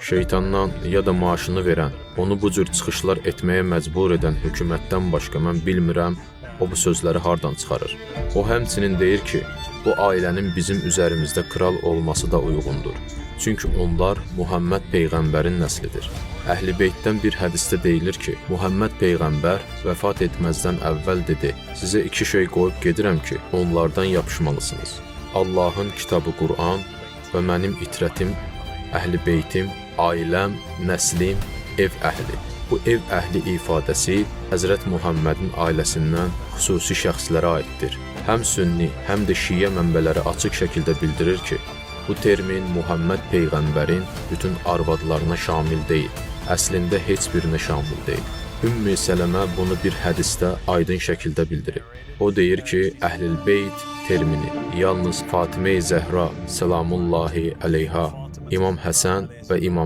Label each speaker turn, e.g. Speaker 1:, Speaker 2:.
Speaker 1: Şeytandan ya da maaşını verən, onu bu cür çıxışlar etməyə məcbur edən hökumətdən başqa mən bilmirəm, o bu sözləri hardan çıxarır. O həmçinin deyir ki, bu ailənin bizim üzərimizdə kral olması da uyğundur. Çünki onlar Muhammed Peyğəmbərin nəslidir. Əhl-i Beytdən bir hədisdə deyilir ki, Muhammed Peyğəmbər vəfat etməzdən əvvəl dedi, sizə 2 şey qoyub gedirəm ki, onlardan yapışmalısınız. Allahın kitabı Qur'an və mənim itrətim, Əhl-i Beytim, ailəm, nəslim, ev əhli. Bu ev əhli ifadəsi Həzrət Muhammedin ailəsindən xüsusi şəxslərə aiddir. Həm sünni, həm də şiə mənbələri açıq şəkildə bildirir ki, bu termin Muhammed Peyğəmbərin bütün arvadlarına şamil deyil, əslində heç birinə şamil deyil. Ümmü Sələmə bunu bir hədisdə aydın şəkildə bildirib. O deyir ki, Əhl-i Beyt termini yalnız Fatimə-i Zəhra, selamullahi əleyha, İmam Həsən və İmam